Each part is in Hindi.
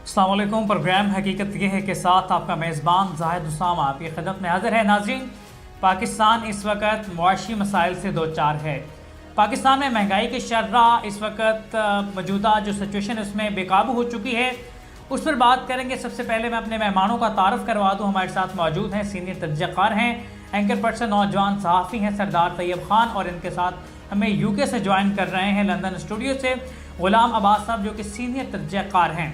अस्सलाम वालेकुम। प्रोग्राम हकीकत ये है के साथ आपका मेज़बान जाहिद उसामा आपकी खिदमत में हाजिर है। नाज़रीन, पाकिस्तान इस वक्त मुआशी मसाइल से दो चार है। पाकिस्तान में महंगाई की शर्राह इस वक्त मौजूदा जो सिचुएशन है उसमें बेकाबू हो चुकी है, उस पर बात करेंगे। सबसे पहले मैं अपने मेहमानों का तारुफ करवा दूँ। हमारे साथ मौजूद हैं सीनियर तजज़ियाकार हैं, एंकर पर्सन, नौजवान सहाफ़ी हैं सरदार तैयब खान, और इनके साथ हमें यूके से ज्वाइन कर रहे हैं लंदन स्टूडियो से ग़ुलाम अब्बास साहब, जो कि सीनियर तजज़ियाकार हैं।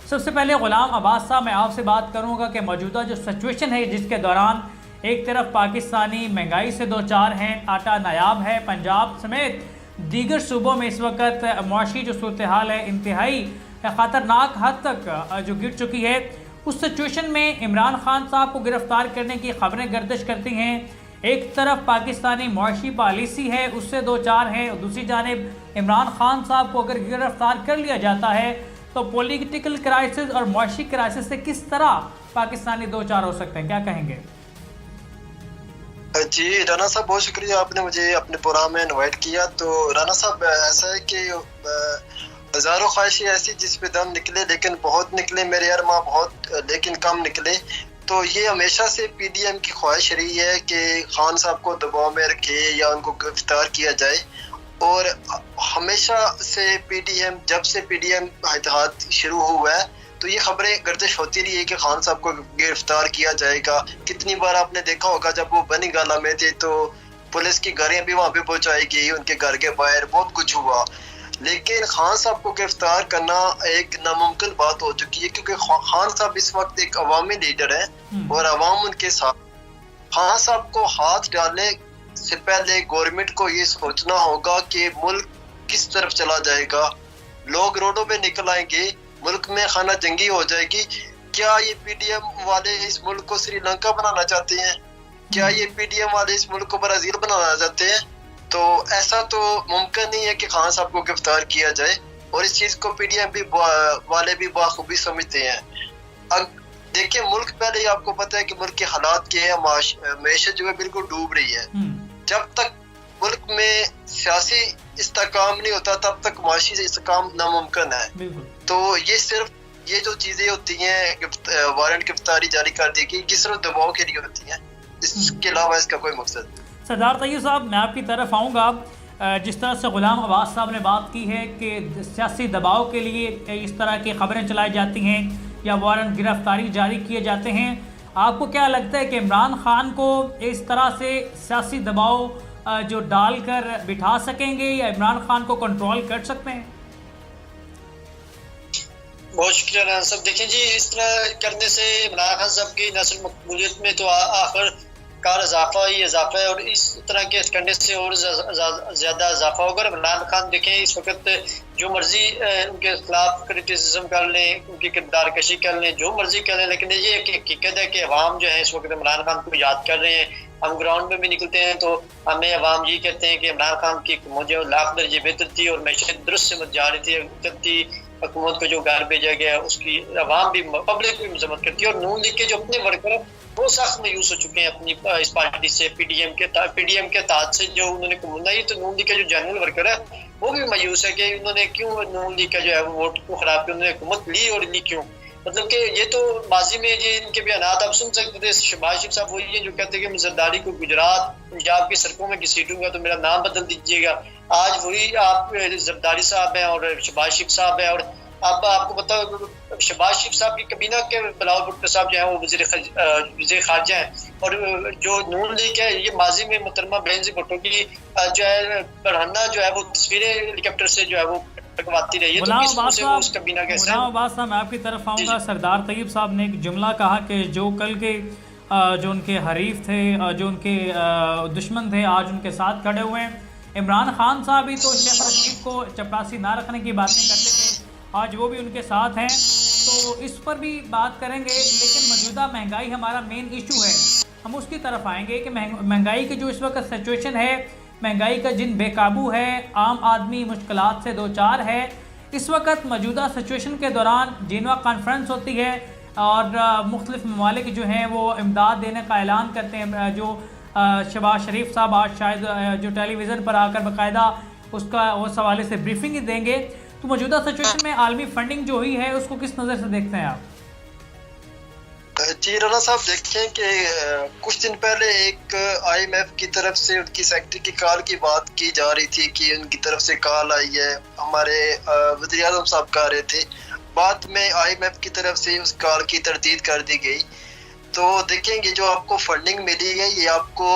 सबसे पहले ग़ुलाम अब्बास साहब, मैं आपसे बात करूंगा कि मौजूदा जो सिचुएशन है जिसके दौरान एक तरफ पाकिस्तानी महंगाई से दो चार हैं, आटा नायाब है, पंजाब समेत दीगर सूबों में इस वक्त मुआशी जो सूरत हाल है इंतहाई ख़तरनाक हद तक जो गिर चुकी है, उस सिचुएशन में इमरान खान साहब को गिरफ़्तार करने की खबरें गर्दिश करती हैं। एक तरफ पाकिस्तानी मुआशी पॉलिसी है उससे दो चार है, और दूसरी जानिब इमरान खान साहब को अगर गिरफ़्तार कर लिया जाता है तो पॉलिटिकल क्राइसिस और मुआशी क्राइसिस से किस तरह पाकिस्तानी दो चार हो सकते हैं, क्या कहेंगे? जी राना साहब, बहुत शुक्रिया आपने मुझे अपने प्रोग्राम में इनवाइट किया। तो राना साहब, ऐसा है कि हज़ारों ख्वाहिशें ऐसी जिस पे दम निकले, लेकिन बहुत निकले मेरे अरमा बहुत, लेकिन कम निकले। तो ये हमेशा से पीडीएम की ख्वाहिश रही है कि खान साहब को दबाव में रखे या उनको गिरफ्तार किया जाए। और हमेशा से पीडीएम, जब से पीडीएम इत्तेहाद शुरू हुआ है, तो ये खबरें गर्दिश होती रही है कि खान साहब को गिरफ्तार किया जाएगा। कितनी बार आपने देखा होगा, जब वो बनी गाला में थे तो पुलिस की गाड़ियां भी वहां पे पहुंचाई गई, उनके घर के बाहर बहुत कुछ हुआ। लेकिन खान साहब को गिरफ्तार करना एक नामुमकिन बात हो चुकी है, क्योंकि खान साहब इस वक्त एक अवामी लीडर है और अवाम उनके साथ। खान साहब को हाथ डालने से पहले गवर्नमेंट को ये सोचना होगा कि मुल्क किस तरफ चला जाएगा। लोग रोडों पे निकल आएंगे, मुल्क में खाना जंगी हो जाएगी। क्या ये पीडीएम वाले इस मुल्क को श्रीलंका बनाना चाहते हैं? क्या ये पीडीएम वाले इस मुल्क को ब्राजील बनाना चाहते हैं? तो ऐसा तो मुमकिन नहीं है कि खान साहब को गिरफ्तार किया जाए, और इस चीज को पीडीएम भी वाले भी बाखूबी समझते हैं। अब देखिए, मुल्क पहले ही आपको पता है कि मुल्क के हालात के हैं, मैशत जो है बिल्कुल डूब रही है। जब तक मुल्क में सियासी इस्तेकाम नहीं होता, तब तक माशी इस्तेकाम नामुमकिन है। तो ये सिर्फ ये जो चीजें होती हैं, वारंट गिरफ्तारी जारी कर दी गई, किस तरह दबाव के लिए होती है, इसके अलावा इसका कोई मकसद नहीं। सरदार तैयब साहब, मैं आपकी तरफ आऊँगा। जिस तरह से ग़ुलाम अब्बास साहब ने बात की है कि सियासी दबाव के लिए इस तरह की खबरें चलाई जाती हैं या वारंट गिरफ्तारी जारी किए जाते हैं, आपको क्या लगता है कि इमरान खान को इस तरह से सियासी दबाव जो डालकर बिठा सकेंगे या इमरान खान को कंट्रोल कर सकते हैं? बहुत शुक्रिया राना साहब। देखें जी, इस तरह करने से इमरान खान साहब की नस्ल मकबूलियत में तो आखिर कार इजाफा है, और इस तरह के करने से और ज्यादा इजाफा होगा। इमरान खान देखें, इस वक्त जो मर्जी उनके खिलाफ क्रिटिसिज्म कर लें, उनकी किरदार कशी कर लें, जो मर्जी कर लें, लेकिन ये एक हकीकत है कि अवाम जो है इस वक्त इमरान खान को याद कर रहे हैं। हम ग्राउंड में भी निकलते हैं तो हमें अवाम ये कहते हैं कि इमरान खान की मुझे लाख दर्जे बेहतर थी और मैशत दुरुस्त से मत जा रही थी, हुकूमत को जो घर भेजा गया उसकी अवाम भी, पब्लिक भी मजम्मत करती है। और नून लीग के जो अपने वर्कर वो सख्त मायूस हो चुके हैं अपनी इस पार्टी से, पीडीएम के तहत से जो उन्होंने कमूना। तो नून लीग के जो जनरल वर्कर है वो भी मायूस है कि उन्होंने क्यों नून लीग का जो है वो वोट को खराब किया, उन्होंने हुकूमत ली और ली क्यों। मतलब कि ये तो माजी में ये इनके बयानात आप सुन सकते थे। शहबाज शरीफ साहब वही है जो कहते हैं कि मैं जरदारी को गुजरात पंजाब की सड़कों में घसीटूंगा तो मेरा नाम बदल दीजिएगा। आज वही आप जरदारी साहब हैं और शहबाज शरीफ साहब हैं, और अब आपको बताओ शहबाज शरीफ साहब की कबीना के बिलावल भुट्टो साहब जो है वो वज़ीर खारजा हैं, और जो नून लीग है ये माजी में मुहतरमा बेनज़ीर भुट्टो की जो है बढ़ाना जो है वो तस्वीरें हेलीकॉप्टर से जो है वो लगवाती रही है। तो किस मुझे वो उस कबीना कैसे? बात साहब, मैं आपकी तरफ आऊँगा। सरदार तैयब साहब ने एक जुमला कहा कि जो कल के जो उनके हरीफ थे, जो उनके दुश्मन थे, आज उनके साथ खड़े हुए हैं। इमरान खान साहब भी तो शेख रशीद को चपरासी ना रखने की बातें करते थे, आज वो भी उनके साथ हैं, तो इस पर भी बात करेंगे। लेकिन मौजूदा महंगाई हमारा मेन इशू है, हम उसकी तरफ आएंगे कि महंगाई की जो इस वक्त सिचुएशन है, महंगाई का जिन बेकाबू है, आम आदमी मुश्किलात से दो चार है। इस वक्त मौजूदा सिचुएशन के दौरान जिनेवा कॉन्फ्रेंस होती है और मुख्तलिफ ममालिक जो हैं वो इमदाद देने का ऐलान करते हैं। जो शहबाज शरीफ साहब आज शायद जो टेलीविज़न पर आकर बाकायदा उसका उस हवाले से ब्रीफिंग ही देंगे। तो मौजूदा सिचुएशन में आलमी फंडिंग जो हुई है उसको किस नज़र से देखते हैं आप? जी राना साहब, देखें कि कुछ दिन पहले एक IMF की तरफ से उनकी सेक्रेटरी की कॉल की बात की जा रही थी कि उनकी तरफ से कॉल आई है, हमारे वज़ीर आज़म साहब कह रहे थे। बाद में IMF की तरफ से उस कॉल की तरदीद कर दी गई। तो देखेंगे जो आपको फंडिंग मिली है ये आपको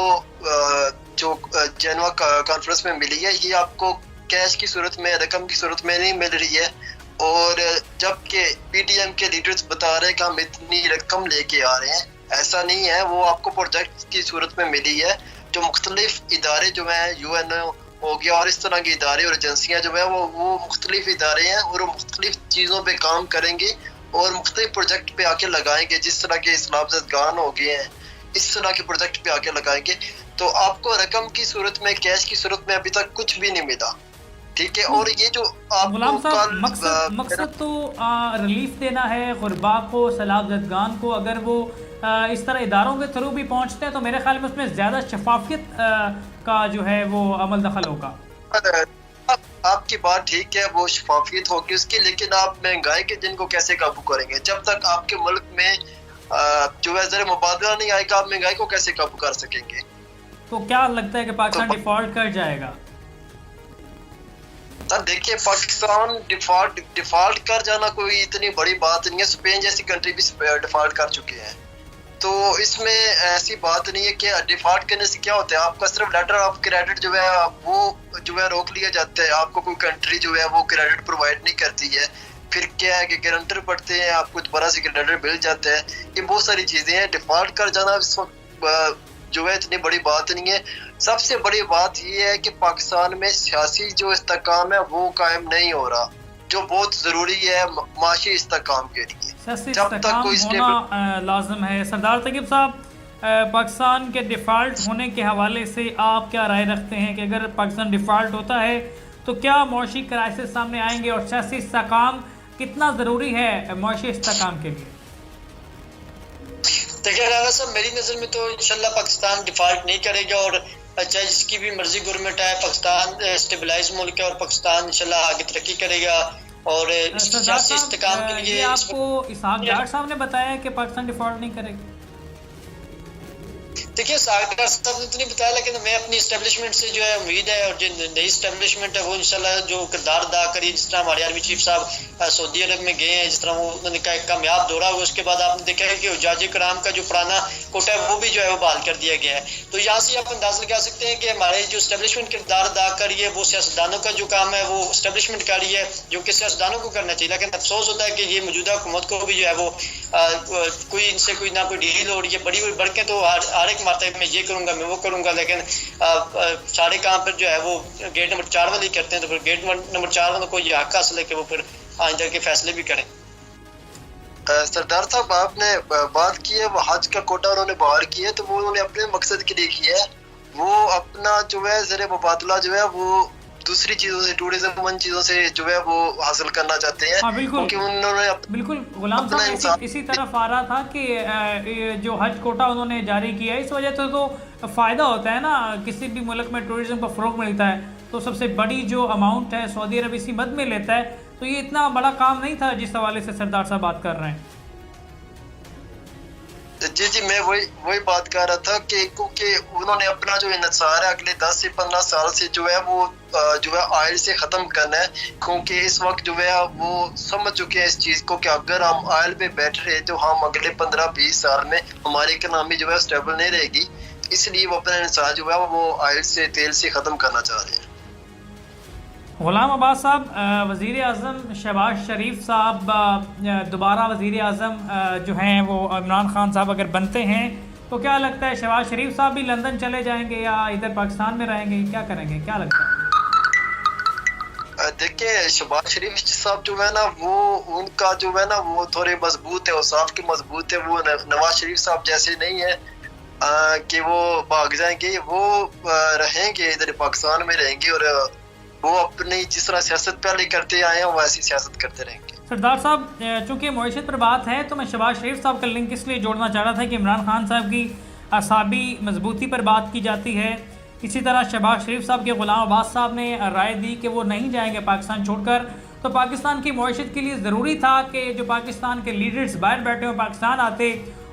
जो जेनेवा कॉन्फ्रेंस में मिली है ये आपको कैश की सूरत में, रकम की सूरत में नहीं मिल रही है। और जबकि PDM के लीडर्स बता रहे हैं कि हम इतनी रकम लेके आ रहे हैं, ऐसा नहीं है। वो आपको प्रोजेक्ट की सूरत में मिली है। जो मुख्तलिफ इदारे जो हैं, UN हो गया और इस तरह के इदारे और एजेंसियाँ जो है वो मुख्तलिफ इदारे हैं और वो मुख्तलिफ चीज़ों पे काम करेंगे और मुख्तलिफ प्रोजेक्ट पे आके लगाएंगे। जिस तरह के इस्लामज़दगान हो गए हैं, इस तरह के प्रोजेक्ट पे आके लगाएंगे। तो आपको रकम की सूरत में, कैश की सूरत में अभी तक कुछ भी नहीं मिला, ठीक है। और ये जो गुलाम साहब, मकसद तो रिलीफ देना है गुरबा को, सैलाब-ज़दगान को। अगर वो इस तरह इदारों के थ्रू भी पहुंचते हैं तो मेरे ख्याल में उसमें ज़्यादा शफाफियत का जो है वो अमल दखल होगा। आपकी बात ठीक है, वो शफाफियत होगी उसकी, लेकिन आप महंगाई के दिन को कैसे काबू करेंगे? जब तक आपके मुल्क में जो है ज़र मुबादला नहीं आएगा, आप महंगाई को कैसे काबू कर सकेंगे? तो क्या लगता है कि पाकिस्तान डिफॉल्ट कर जाएगा? देखिए, पाकिस्तान डिफॉल्ट कर जाना कोई इतनी बड़ी बात नहीं है। स्पेन जैसी कंट्री भी डिफॉल्ट कर चुके हैं। तो इसमें ऐसी बात नहीं है कि डिफॉल्ट करने से क्या होता है। आपका सिर्फ लेटर ऑफ क्रेडिट जो है वो जो है रोक लिया जाता है। आपको कोई कंट्री जो है वो क्रेडिट प्रोवाइड नहीं करती है। फिर क्या है कि गारंटर पड़ते हैं, आपको दोबारा से क्रेडिट मिल जाता है। ये बहुत सारी चीज़ें हैं। डिफॉल्ट कर जाना इस वक्त जो है इतनी बड़ी बात नहीं है। सबसे बड़ी बात ये है कि पाकिस्तान में सियासी जो इस्तेकाम है वो कायम नहीं हो रहा, जो बहुत ज़रूरी है माशी इस्तेकाम के लिए। जब तक कोई होना लाजम है। सरदार तकीब साहब, पाकिस्तान के डिफ़ॉल्ट होने के हवाले से आप क्या राय रखते हैं कि अगर पाकिस्तान डिफ़ॉल्ट होता है तो क्या मौशी क्राइसिस सामने आएंगे और सियासी इस्तेकाम कितना ज़रूरी है मौशी इस्तेकाम के लिए? देखिए राना साहब, मेरी नज़र में तो इंशाल्लाह पाकिस्तान डिफॉल्ट नहीं करेगा और चाहे जिसकी भी मर्जी गवर्नमेंट आए, पाकिस्तान स्टेबलाइज मुल्क है और पाकिस्तान इंशाल्लाह आगे तरक्की करेगा। और सियासी इस्तेकाम के लिए आपको इसहाक डार साहब ने बताया कि पाकिस्तान डिफॉल्ट नहीं करेगा। देखिए, सागर साहब ने तो नहीं बताया, लेकिन मैं अपनी इस्टेब्लिशमेंट से जो है उम्मीद है और जो नई इस्टेब्लिशमेंट है वो इंशाल्लाह जो किरदार अदा करी। जिस तरह हमारे आर्मी चीफ साहब सऊदी अरब में गए हैं, जिस तरह वो उन्होंने कहा एक कामयाब दौरा हुआ, उसके बाद आपने देखा है कि हुज्जाज कराम का जो पुराना कोटा है वो भी जो है वो बहाल कर दिया गया है। तो यहाँ से आप अंदाजा लगा सकते हैं कि हमारे जो इस्टेब्लिशमेंट किरदार अदा करी है वो सियासतदानों का जो काम है वो इस्टेब्लिशमेंट कर रही है, जो कि सियासतदानों को करना चाहिए। लेकिन अफसोस होता है कि ये मौजूदा हुकूमत को भी जो है वो कोई इनसे कोई ना कोई डील हो रही है। बड़ी बड़ी बढ़के तो हर एक मरतबे में ये करूंगा, मैं वो करूंगा, लेकिन सारे काम पर जो है वो गेट नंबर 4 वाले करते हैं। तो फिर गेट नंबर 4 वालों को ये हक हासिल है कि वो फिर आइंदा के फैसले भी करें। सरदार साहब, आपने बात की है वो हज का कोटा उन्होंने बहाल किया है, तो वो उन्होंने अपने मकसद के लिए किया है। वो अपना जो है ज़र मुबादला जो है वो दूसरी चीज़ों से, टूरिज्म उन चीज़ों से जो है वो हासिल करना चाहते हैं। क्योंकि उन्होंने बिल्कुल गुलाम साहब इसी तरफ आ रहा था कि जो हज कोटा उन्होंने जारी किया है, इस वजह से तो फ़ायदा होता है ना, किसी भी मुल्क में टूरिज्म को फ़रोग मिलता है। तो सबसे बड़ी जो अमाउंट है सऊदी अरब इसी मद में लेता है। तो ये इतना बड़ा काम नहीं था जिस हवाले से सरदार साहब बात कर रहे हैं। जी, मैं वही बात कर रहा था कि क्योंकि उन्होंने अपना जो इन्हिसार है अगले 10 से 15 साल से जो है वो जो है ऑयल से ख़त्म करना है। क्योंकि इस वक्त जो है वो समझ चुके हैं इस चीज़ को कि अगर हम ऑयल पे बैठ रहे तो हम अगले 15-20 साल में हमारी इकनॉमी जो है स्टेबल नहीं रहेगी। इसलिए वो अपना इन्हिसार जो है वो ऑयल से, तेल से ख़त्म करना चाह रहे हैं। गुलाम अब्बास साहब, वज़ीर आज़म शहबाज शरीफ साहब दोबारा वज़ीर आज़म जो हैं वो इमरान खान साहब अगर बनते हैं तो क्या लगता है शहबाज शरीफ साहब भी लंदन चले जाएंगे या इधर पाकिस्तान में रहेंगे, क्या करेंगे, क्या लगता है? देखिए, शहबाज शरीफ साहब जो है ना वो उनका जो है ना वो थोड़े मजबूत है, साफ के मजबूत है। वो नवाज शरीफ साहब जैसे नहीं है कि वो भाग जाएंगे। वो रहेंगे इधर पाकिस्तान में रहेंगे और वो अपनी जिस तरह सियासत पहले करते आए हैं वैसी सियासत करते रहेंगे। सरदार साहब, चूँकि मईशत पर बात है तो मैं शहबाज शरीफ साहब का लिंक इसलिए जोड़ना चाह रहा था कि इमरान खान साहब की असाबी मजबूती पर बात की जाती है। इसी तरह शहबाज शरीफ साहब के गुलाम अब्बास साहब ने राय दी कि वो नहीं जाएंगे पाकिस्तान छोड़कर। तो पाकिस्तान की मईशत के लिए ज़रूरी था कि जो पाकिस्तान के लीडर्स बाहर बैठे हो पाकिस्तान आते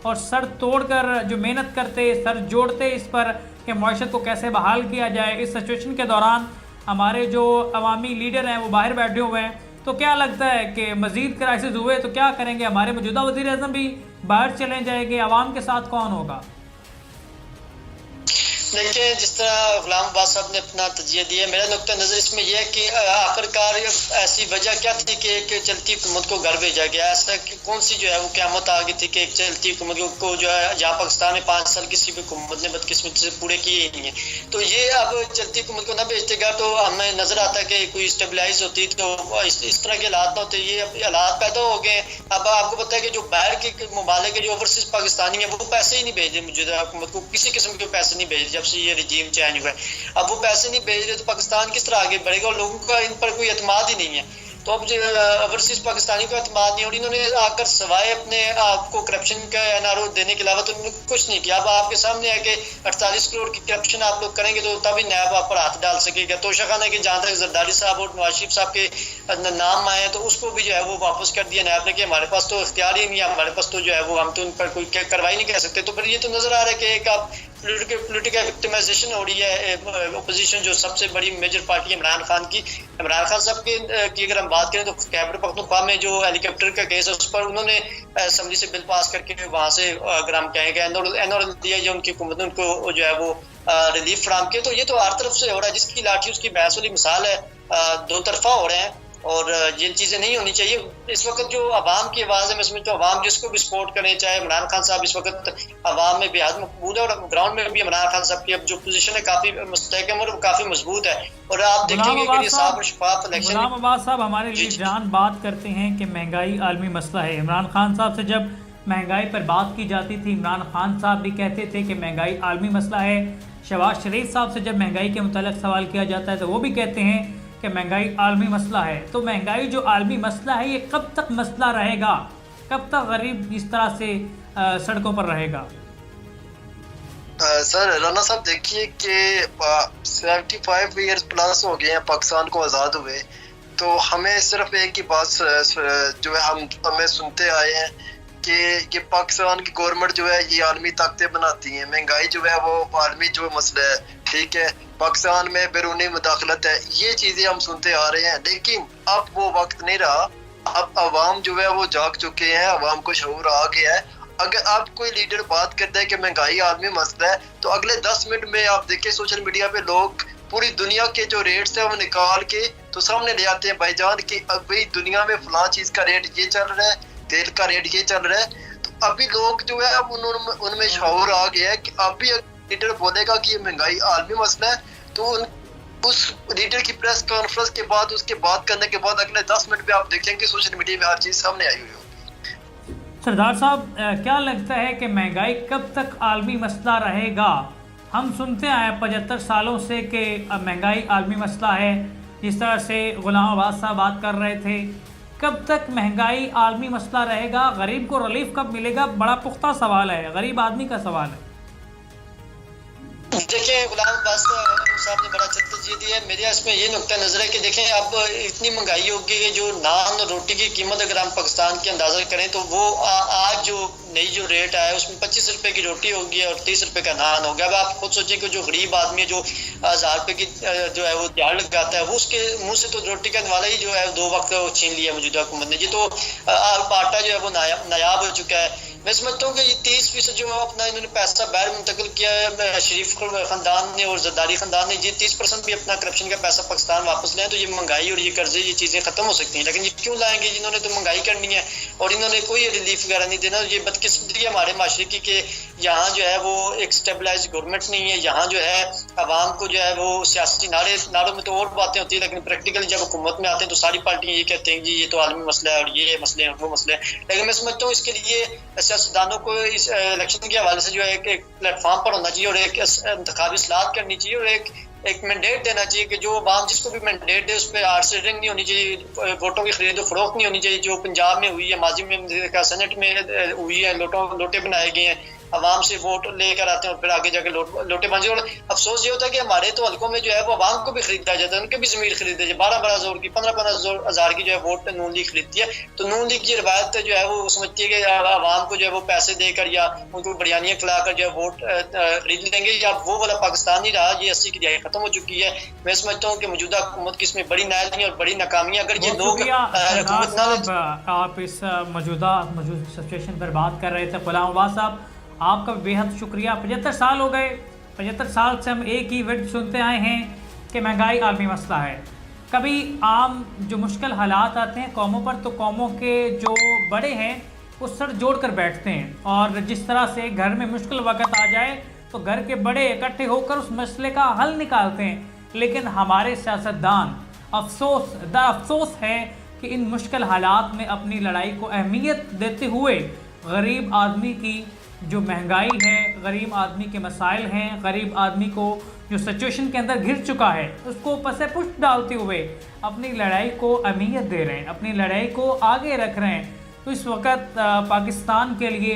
और सर तोड़कर जो मेहनत करते, सर जोड़ते इस पर कि मईशत को कैसे बहाल किया जाए। इस सिचुएशन के दौरान हमारे जो अवामी लीडर हैं वो बाहर बैठे हुए हैं। तो क्या लगता है कि मज़ीद क्राइसिस हुए तो क्या करेंगे? हमारे मौजूदा वज़ीर आज़म भी बाहर चले जाएंगे, आवाम के साथ कौन होगा? देखिए, जिस तरह गुलाम अब्बास साहब ने अपना तजिया दिया, मेरा नुक्ता नज़र इसमें यह है कि आखिरकार ऐसी वजह क्या थी कि एक चलती हुकूमत को घर भेजा गया? ऐसा कौन सी जो है वो क़यामत आ गई थी कि एक चलती हुकूमत को जो है, जहाँ पाकिस्तान में 5 साल किसी भी हुकूमत ने बदकिस्मती से पूरे किए ही नहीं है, तो ये अब चलती हुकूमत को न भेजतेगा तो हमें नज़र आता है कि कोई स्टेबलाइज होती तो इस तरह के हालात ना होते। ये हालात पैदा हो गए। अब आपको पता है कि जो बाहर के ममालिक के जो ओवरसीज पाकिस्तानी है वो पैसे ही नहीं भेज रहे मौजूदा हुकूमत को, किसी किस्म के पैसे नहीं भेज रहे जब से ये रजीम चेंज हुआ है। अब वो पैसे नहीं भेज रहे तो पाकिस्तान किस तरह आगे बढ़ेगा? और लोगों का इन पर कोई एतमाद ही नहीं है। तो अब जो ओवरसीज पाकिस्तानी को एतमाद नहीं, और इन्होंने आकर सवाए अपने आपको करप्शन का एनआरओ देने के अलावा तो उन्होंने कुछ नहीं किया। अब आपके सामने है कि 48 करोड़ की करप्शन आप लोग करेंगे तो तभी नैब आप पर हाथ डाल सकेगा। तोशा खाना है कि जहाँ तक जरदारी साहब और नवाज शरीफ साहब के नाम आए तो उसको भी जो है वो वापस कर दिया नैब ने कि हमारे पास तो इख्तियार ही नहीं है, हमारे पास तो जो है वो हम तो उन पर कोई कार्रवाई नहीं कर सकते। तो फिर ये तो नजर आ रहा है कि एक आप पोलिटिकल विक्टिमाइजेशन हो रही है। अपोजिशन जो सबसे बड़ी मेजर पार्टी इमरान खान की, इमरान खान साहब की अगर हम बात करें तो खैबर पख्तूनख्वा में जो हेलीकॉप्टर का केस है उस पर उन्होंने असेंबली से बिल पास करके वहाँ से अगर हम कहेंगे एनओआर दिया जो उनकी हुकूमत ने उनको जो है वो रिलीफ फराम किया। तो ये तो हर तरफ से हो रहा है, जिसकी लाठी उसकी भैंस वाली मिसाल है। दो तरफा हो रहे हैं और ये चीज़ें नहीं होनी चाहिए। इस वक्त जो अवाम की आवाज़ है, मैं समझता हूँ अवाम जिसको भी सपोर्ट करें, चाहे इमरान खान साहब इस वक्त अवाम में बेहद मकबूल है और ग्राउंड में भी इमरान खान साहब की अब जो पोजीशन है काफ़ी मुस्तहकम और काफ़ी मजबूत है। और आप देखेंगे कि ये साफ और शफाफ इलेक्शन। गुलाम अब्बास साहब हमारे लिए जान बात करते हैं कि महंगाई आलमी मसला है। इमरान खान साहब से जब महंगाई पर बात की जाती थी, इमरान खान साहब भी कहते थे कि महंगाई आलमी मसला है। शहबाज शरीफ साहब से जब महंगाई के मुताल्लिक़ सवाल किया जाता है तो वो भी कहते हैं कि महंगाई आलमी मसला है। तो महंगाई जो आलमी मसला है ये कब तक मसला रहेगा? कब तक गरीब इस तरह से सड़कों पर रहेगा? सर राना साहब देखिए कि 75 ईयर्स प्लस हो गए हैं पाकिस्तान को आज़ाद हुए, तो हमें सिर्फ एक ही बात जो है हमें सुनते आए हैं कि पाकिस्तान की गवर्नमेंट जो है ये आलमी ताकतें बनाती हैं, महंगाई जो है वो आलमी जो मसला है, ठीक है, पाकिस्तान में बैरूनी मुदाखलत है, ये चीज़ें हम सुनते आ रहे हैं। लेकिन अब वो वक्त नहीं रहा, अब अवाम जो है वो जाग चुके हैं, अवाम को शऊर आ गया है। अगर आप कोई लीडर बात करता है कि महंगाई आलमी मसला है तो अगले 10 मिनट में आप देखिए सोशल मीडिया पे लोग पूरी दुनिया के जो रेट्स है वो निकाल के तो सामने ले आते हैं भाईजान कि अभी दुनिया में फलां चीज़ का रेट ये चल रहा है, तेल का रेट ये चल रहा है। तो अभी लोग जो है अब उनमें शऊर आ गया है कि अभी लीडर बोलेगा कि ये महंगाई आलमी मसला है तो उस लीडर की प्रेस कॉन्फ्रेंस के बाद उसके बात करने के बाद अगले 10 मिनट में आप देखेंगे सोशल मीडिया में हर चीज़ सामने आई हुई होगी। सरदार साहब, क्या लगता है कि महंगाई कब तक आलमी मसला रहेगा? हम सुनते आए 75 सालों से कि महंगाई आलमी मसला है। जिस तरह से गुलाम अब्बास साहब बात कर रहे थे, कब तक महंगाई आलमी मसला रहेगा? गरीब को रिलीफ कब मिलेगा? बड़ा पुख्ता सवाल है, गरीब आदमी का सवाल है। देखिए, गुलाम अब्बास साहब ने बड़ा तजिया दिया है। मेरे इसमें ये नुक्ता नजर है कि देखें अब इतनी महंगाई होगी कि जो नान और रोटी की कीमत अगर हम पाकिस्तान की अंदाजा करें तो वो आज जो नई जो रेट आया उसमें 25 रुपए की रोटी होगी और 30 रुपए का नान हो गया। अब आप खुद सोचें कि जो गरीब आदमी है जो 1000 रुपए की जो है वो दिहाड़ लगाता है वो उसके मुंह से तो रोटी का वाला ही जो है 2 वक्त छीन लिया मौजूदा हुकूमत ने। जी तो आटा जो है वो नायाब हो चुका है। मैं समझता हूँ कि ये 30% जो अपना इन्होंने पैसा बाहर मुंतकिल किया है शरीफ खानदान ने और जरदारी खानदान ने, ये 30% भी अपना करप्शन का पैसा पाकिस्तान वापस लाए तो ये महंगाई और ये कर्जे ये चीज़ें खत्म हो सकती हैं। लेकिन ये क्यों लाएंगे? जिन्होंने तो महंगाई करनी है और इन्होंने कोई रिलीफ वगैरह नहीं देना। ये बदकिस्मती है हमारे माशरे की कि यहाँ जो है वो एक स्टेबलाइज गवर्नमेंट नहीं है। यहाँ जो है आवाम को जो है वो सियासी नारों में तो और बातें होती है लेकिन प्रैक्टिकली जब हुकूमत में आते हैं तो सारी पार्टियाँ ये कहते हैं कि ये तो आलमी मसला है और ये मसले हैं और वो मसले हैं। लेकिन मैं समझता हूँ इसके लिए सियासतदानों को इस इलेक्शन के हवाले से जो है एक प्लेटफॉर्म पर होना चाहिए और एक इंतखाबी इस्लाहत करनी चाहिए और एक मैंडेट देना चाहिए कि जो आवाम जिसको भी मैंडेट दे उस पर आर्स रेडिंग नहीं होनी चाहिए, वोटों की खरीदो फरोख्त नहीं होनी चाहिए जो पंजाब में हुई है, माजी में सेनेट में हुई है, लोटे बनाए गए हैं आवाम से वोट लेकर आते हैं और फिर आगे जाके लोटेबाजी। और अफसोस ये होता है कि हमारे तो हल्कों में जो है वो आवाम को भी खरीदा जाता है, उनके भी ज़मीर खरीदे जाए। 12-12 की 15-15 हज़ार की जो है वोट नून लीग खरीदती है। तो नून लीग की रवायत जो है वो समझती है कि आवाम को जो है वो पैसे देकर या उनको बरियानियाँ खिलाकर जो है वोट खरीद लेंगे, या वो वाला पाकिस्तान नहीं रहा। ये 80 की दिहाई खत्म हो चुकी है। मैं समझता हूँ कि मौजूदा हुकूमत की इसमें बड़ी नाइलियाँ और बड़ी नाकामियाँ, अगर ये लोग आप इस मौजूदा सिचुएशन पर बात कर रहे थे। गुलाम अब्बास साहब, आपका बेहद शुक्रिया। 75 साल हो गए, 75 साल से हम एक ही वर्ड सुनते आए हैं कि महंगाई आलमी मसला है। कभी आम जो मुश्किल हालात आते हैं कौमों पर, तो कौमों के जो बड़े हैं वो सर जोड़ कर बैठते हैं, और जिस तरह से घर में मुश्किल वक्त आ जाए तो घर के बड़े इकट्ठे होकर उस मसले का हल निकालते हैं। लेकिन हमारे सियासतदान अफसोस है कि इन मुश्किल हालात में अपनी लड़ाई को अहमियत देते हुए गरीब आदमी की जो महंगाई है, गरीब आदमी के मसाइल हैं, गरीब आदमी को जो सिचुएशन के अंदर घिर चुका है उसको पसे पुष्ट डालते हुए अपनी लड़ाई को अहमियत दे रहे हैं, अपनी लड़ाई को आगे रख रहे हैं। तो इस वक्त पाकिस्तान के लिए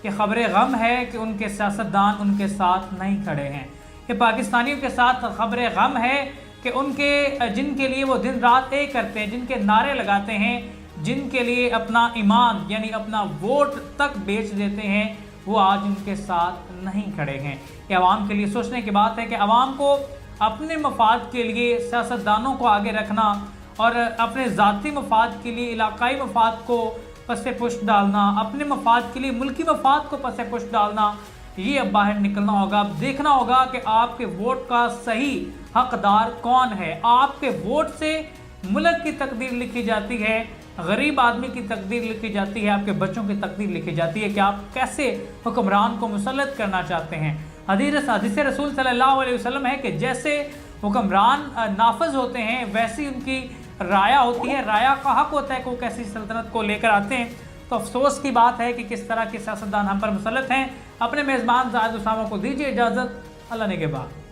ये ख़बर गम है कि उनके सियासतदान उनके साथ नहीं खड़े हैं। ये पाकिस्तानियों के साथ ख़बर गम है कि उनके जिनके लिए वो दिन रात एक करते हैं, जिनके नारे लगाते हैं, जिनके लिए अपना ईमान यानी अपना वोट तक बेच देते हैं, वो आज उनके साथ नहीं खड़े हैं। ये आवाम के लिए सोचने की बात है कि आवाम को अपने मफाद के लिए सियासतदानों को आगे रखना और अपने ज़ाती मफाद के लिए इलाकाई मफाद को पसे पुष्ट डालना, अपने मफाद के लिए मुल्की मफाद को पसे पुष्ट डालना, ये अब बाहर निकलना होगा। अब देखना होगा कि आपके वोट का सही हकदार कौन है। आपके वोट से मुल्क की तकदीर लिखी जाती है, गरीब आदमी की तकदीर लिखी जाती है, आपके बच्चों की तकदीर लिखी जाती है कि आप कैसे हुक्मरान को मुसल्लत करना चाहते हैं। हदीस रसूल सल्लल्लाहु अलैहि वसल्लम है कि जैसे हुक्मरान नाफज होते हैं वैसी उनकी राया होती है। राया का हक होता है कि वो कैसी सल्तनत को लेकर आते हैं। तो अफसोस की बात है कि किस तरह के सियासतदान हम पर मुसल्लत हैं। अपने मेज़बान ज़ाहिद उसामा को दीजिए इजाज़त। अल्लाह ने के बाद।